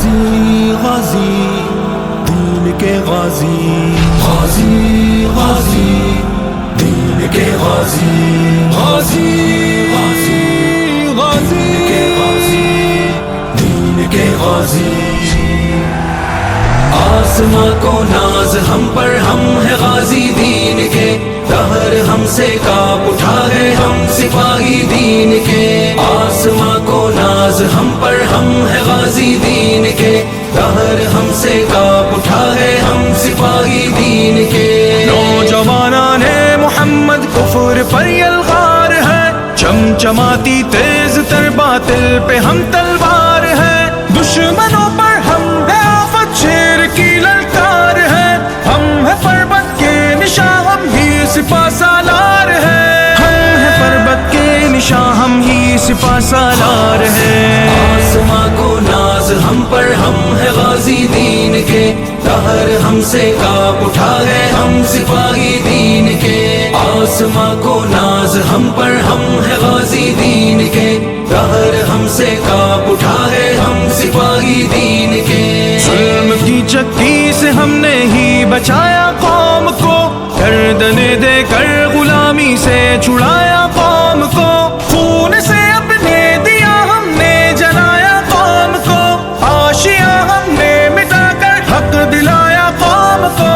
غازی غازی دین کے غازی، غازی غازی دین کے غازی، غازی غازی غازی کے غازی دین کے غازی۔ آسماں کو ناز ہم پر، ہم ہے غازی دین کے، دہر ہم سے کاپ اٹھا ہے ہم سپاہی دین کے۔ آسماں کو ناز ہم پر، ہم ہے غازی دین کے، دہر ہم سے کاپ اٹھا ہے ہم سپاہی دین کے۔ نوجوانان محمد کفر پر یلغار ہے، چمچماتی تیز تر باطل پہ ہم تلوار ہے، دشمنوں پر ہم ہے آفت شیر کی للکار ہے، ہم ہے پربت کے نشاں ہم ہی سپہ سالار ہے، ہم ہے پربت کے نشاں ہم ہی سپہ سالار ہے۔ آسماں کو ناز ہم پر، ہم ہے غازی دین کے، دہر ہم سے کاپ اٹھا ہے ہم سپاہی دین کے۔ آسماں کو ناز ہم پر، ہم ہے غازی دین کے، دہر ہم سے کاپ اٹھا ہے ہم سپاہی دین کے۔ ظلم کی چکی سے ہم نے ہی بچایا قوم کو، گردنیں دے کر غلامی سے چھڑایا قوم کو، خون سے اپنے دیا ہم نے جلایا قوم کو، آشیاں ہم نے مٹا کر حق دلایا قوم کو،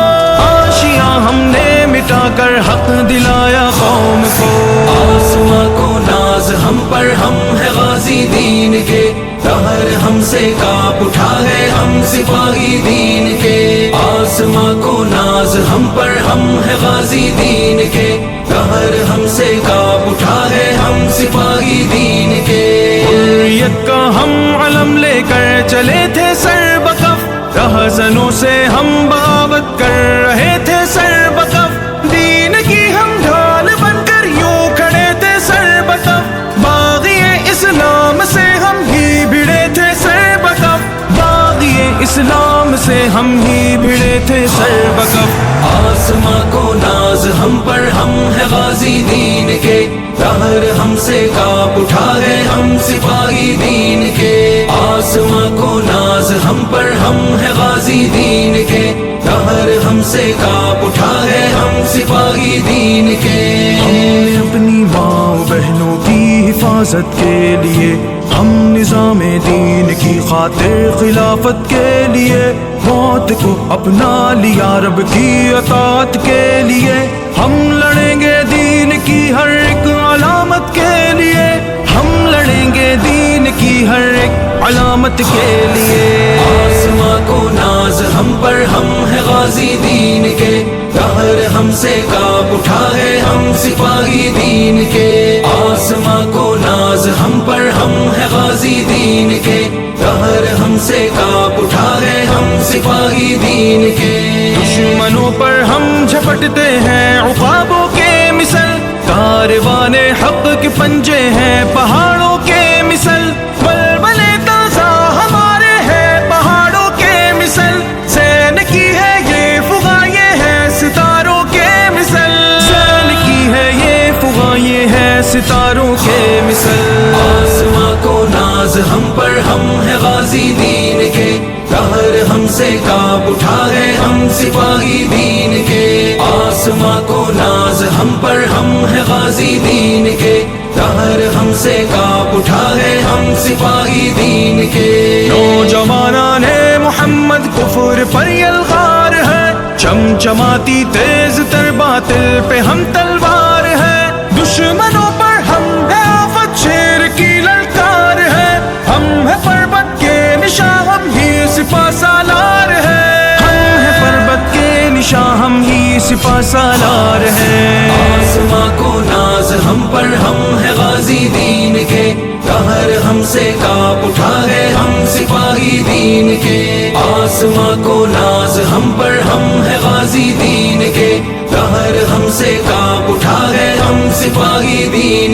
آشیاں ہم نے مٹا کر حق دلایا قوم کو۔ آسماں کو ناز ہم پر، ہم ہے غازی دین کے، دہر ہم سے کاپ اٹھا ہے ہم سپاہی دین کے۔ آسماں کو ناز ہم پر، ہم ہے غازی دین کے، دہر ہم سے کاپ اٹھا ہے ہم سپاہی دین کے۔ حریت کا ہم علم لے کر چلے تھے سر بکف، رہزنوں سے ہم بغاوت کر رہے تھے سر بکف، دین کی ہم ڈھال بن کر یوں کھڑے تھے سر بکف، باغی اسلام سے ہم ہی بھڑے تھے سر بکف، باغی اسلام سے ہم ہی بھڑے تھے سر بکف۔ آسماں کو ناز ہم پر، ہم ہے غازی دین کے، دہر ہم سے کاپ اٹھا ہے ہم سپاہی دین کے۔ آسماں کو ناز ہم پر، ہم ہے غازی دین کے، دہر ہم سے کاپ اٹھا ہے ہم سپاہی دین کے۔ ہم نے اپنی ماں بہنوں کی حفاظت کے لیے، ہم نظام دین کی خاطر خلافت کے لیے، موت کو اپنا لیا رب کی اطاعت کے لیے، ہم لڑیں گے دین کی ہر ایک علامت کے لیے، ہم لڑیں گے دین کی ہر ایک علامت کے لیے۔ آسماں کو ناز ہم پر، ہم ہے غازی دین کے، دہر ہم سے کاپ اٹھا ہے ہم سپاہی دین کے۔ آسماں کو ناز ہم پر، ہم ہے غازی دین کے، دہر ہم سے کاپ اٹھا ہے ہم سپاہی دین کے۔ دشمنوں پر ہم جھپٹتے ہیں عقابوں کے مثل، کاروان حق کے پنجے ہیں پہاڑوں کے مثل، بلبلے تازہ ہمارے ہیں پہاڑوں کے مثل، زین کی ہے یہ فغاں یہ ہے ستاروں کے مثل، زین کی ہے یہ فغاں یہ ہے ستاروں کے مثل۔ آسماں کو ناز ہم پر، ہم ہے غازی دین کے، دہر ہم سے کاپ اٹھا ہے ہم سپاہی دین کے۔ آسماں کو ناز ہم پر، ہم ہے غازی دین کے، دہر ہم سے کاپ اٹھا ہے ہم سپاہی دین کے۔ نوجوانان محمد کفر پر یلغار ہے، چمچماتی تیز تر باطل پہ ہم تلوار ہے، دشمنوں پر ہم ہے آفت شیر کی للکار ہے، ہم ہے پربت کے نشاں ہم ہی سپہ سالار ہے، ہم ہے پربت کے نشاں ہم ہی سپہ سالار ہے۔ آسماں کو ناز ہم پر، ہم ہے غازی دین کے، دہر ہم سے کاپ اٹھا ہے ہم سپاہی دین کے۔ آسماں کو ناز ہم پر، ہم ہے غازی دین کے، دہر ہم سے کاپ اٹھا ہے ہم سپاہی دین